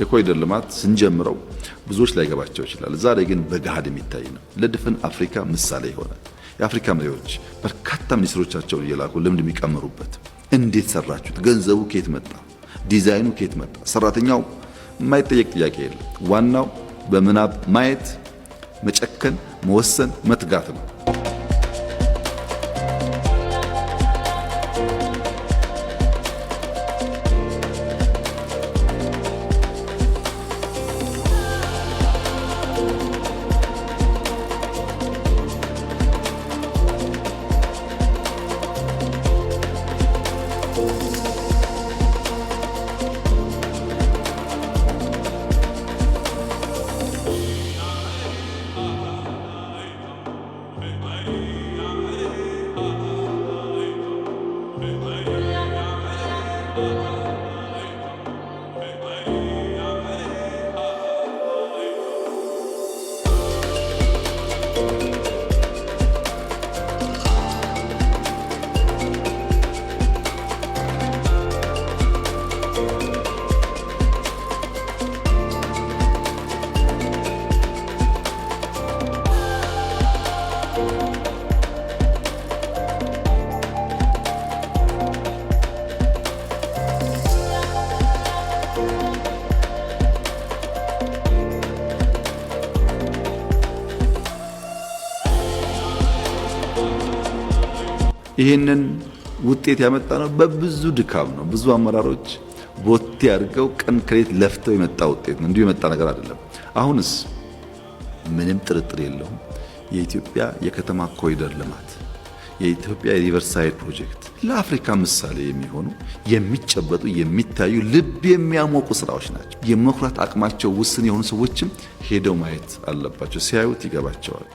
የኮሪደር ልማት ስንጀምረው ብዙዎች ላይገባቸው ይችላል። ዛሬ ግን በገሃድ የሚታይ ነው። ለድፍን አፍሪካ ምሳሌ የሆነ የአፍሪካ መሪዎች በርካታ ሚኒስትሮቻቸውን እየላኩ ልምድ የሚቀምሩበት እንዴት ሰራችሁት? ገንዘቡ ከየት መጣ? ዲዛይኑ ከየት መጣ? ሰራተኛው የማይጠየቅ ጥያቄ የለም። ዋናው በምናብ ማየት፣ መጨከን፣ መወሰን፣ መትጋት ነው። ይህንን ውጤት ያመጣ ነው በብዙ ድካም ነው። ብዙ አመራሮች ቦቴ አድርገው ቀን ከሌት ለፍተው የመጣ ውጤት ነው። እንዲሁ የመጣ ነገር አይደለም። አሁንስ ምንም ጥርጥር የለውም የኢትዮጵያ የከተማ ኮሪደር ልማት፣ የኢትዮጵያ የሪቨርሳይድ ፕሮጀክት ለአፍሪካ ምሳሌ የሚሆኑ የሚጨበጡ የሚታዩ ልብ የሚያሞቁ ስራዎች ናቸው። የመኩራት አቅማቸው ውስን የሆኑ ሰዎችም ሄደው ማየት አለባቸው። ሲያዩት ይገባቸዋል።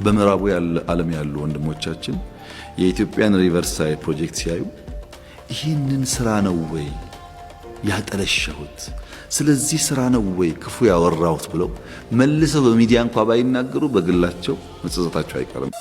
በምዕራቡ ዓለም ያሉ ወንድሞቻችን የኢትዮጵያን ሪቨርሳይድ ፕሮጀክት ሲያዩ ይህንን ስራ ነው ወይ ያጠለሸሁት፣ ስለዚህ ስራ ነው ወይ ክፉ ያወራሁት ብለው መልሰው በሚዲያ እንኳን ባይናገሩ በግላቸው መጸጸታቸው አይቀርም።